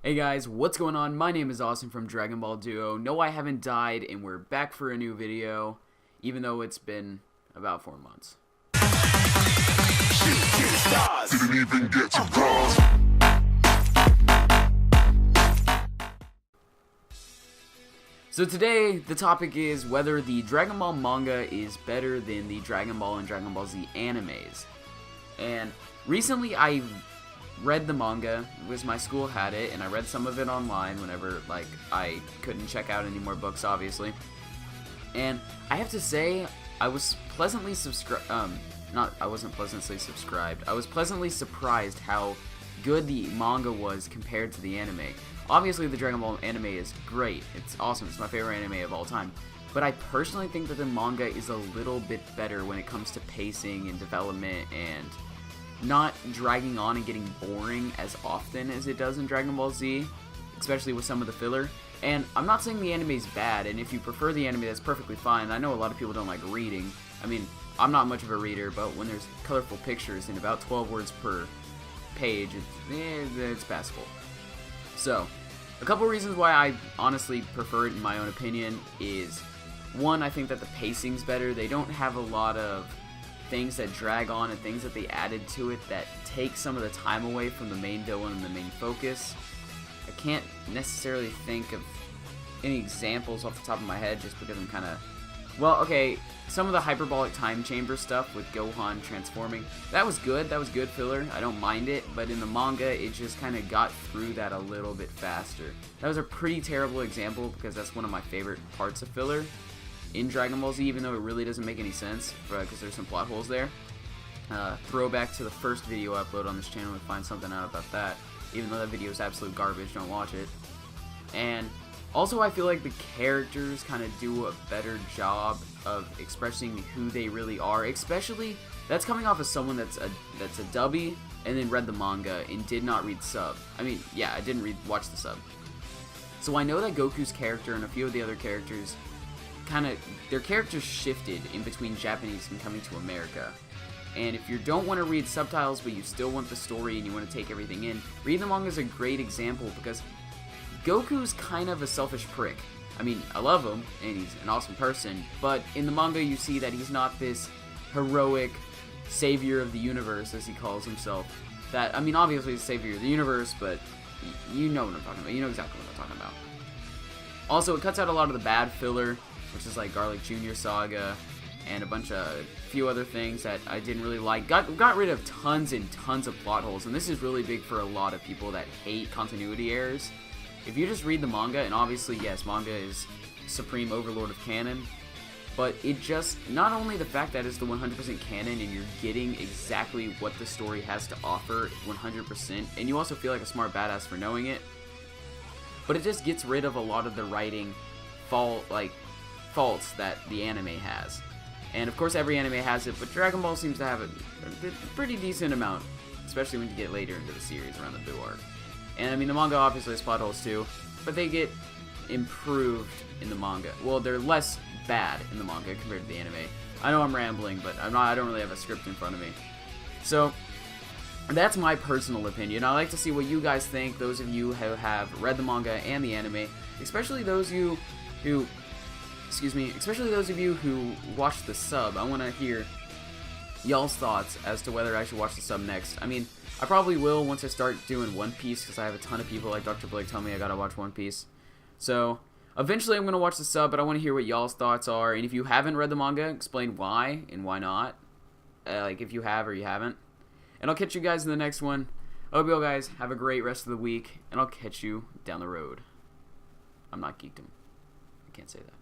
Hey guys, what's going on? My name is Austin from Dragon Ball Duo. No, I haven't died, and we're back for a new video, even though it's been about 4 months. Didn't even get to cross. So today, the topic is whether the Dragon Ball manga is better than the Dragon Ball and Dragon Ball Z animes. And recently I read the manga, because my school had it, and I read some of it online whenever, I couldn't check out any more books, obviously. And I have to say, I was pleasantly I wasn't pleasantly subscribed. I was pleasantly surprised how good the manga was compared to the anime. Obviously, the Dragon Ball anime is great. It's awesome. It's my favorite anime of all time. But I personally think that the manga is a little bit better when it comes to pacing and development and not dragging on and getting boring as often as it does in Dragon Ball Z, especially with some of the filler. And I'm not saying the anime is bad, and if you prefer the anime, that's perfectly fine. I know a lot of people don't like reading. I mean, I'm not much of a reader, but when there's colorful pictures and about 12 words per page, it's passable. So, a couple reasons why I honestly prefer it in my own opinion is, one, I think that the pacing's better. They don't have a lot of things that drag on and things that they added to it that take some of the time away from the main villain and the main focus. I can't necessarily think of any examples off the top of my head just because I'm kind of... Well, okay, some of the hyperbolic time chamber stuff with Gohan transforming, that was good filler, I don't mind it, but in the manga, it just kind of got through that a little bit faster. That was a pretty terrible example because that's one of my favorite parts of filler in Dragon Ball Z, even though it really doesn't make any sense, because there's some plot holes there. Throwback to the first video I upload on this channel to find something out about that, even though that video is absolute garbage, don't watch it. And also, I feel like the characters kind of do a better job of expressing who they really are, especially, that's coming off of someone that's a dubby and then read the manga and did not read sub. I mean, yeah, I didn't watch the sub. So I know that Goku's character and a few of the other characters their characters shifted in between Japanese and coming to America. And if you don't want to read subtitles but you still want the story and you want to take everything in, read the manga is a great example because Goku's kind of a selfish prick. I mean, I love him, and he's an awesome person, but in the manga you see that he's not this heroic savior of the universe, as he calls himself. That, I mean, obviously he's the savior of the universe, but you know what I'm talking about. You know exactly what I'm talking about. Also, it cuts out a lot of the bad filler, which is like Garlic Jr. Saga, and a few other things that I didn't really like. Got rid of tons and tons of plot holes, and this is really big for a lot of people that hate continuity errors. If you just read the manga, and obviously, yes, manga is supreme overlord of canon, but it just, not only the fact that it's the 100% canon and you're getting exactly what the story has to offer 100%, and you also feel like a smart badass for knowing it, but it just gets rid of a lot of the writing faults that the anime has. And of course every anime has it, but Dragon Ball seems to have a pretty decent amount, especially when you get later into the series around the Buu arc. And I mean, the manga obviously has plot holes too, but they get improved in the manga. Well, they're less bad in the manga compared to the anime. I know I'm rambling, but I don't really have a script in front of me. So that's my personal opinion. I like to see what you guys think, those of you who have read the manga and the anime, especially those of you who watch the sub. I want to hear y'all's thoughts as to whether I should watch the sub next. I mean, I probably will once I start doing One Piece, because I have a ton of people like Dr. Blake tell me I gotta watch One Piece. So, eventually I'm gonna watch the sub, but I want to hear what y'all's thoughts are, and if you haven't read the manga, explain why and why not. Like, if you have or you haven't. And I'll catch you guys in the next one. I hope you all guys have a great rest of the week, and I'll catch you down the road. I'm not geekdom. I can't say that.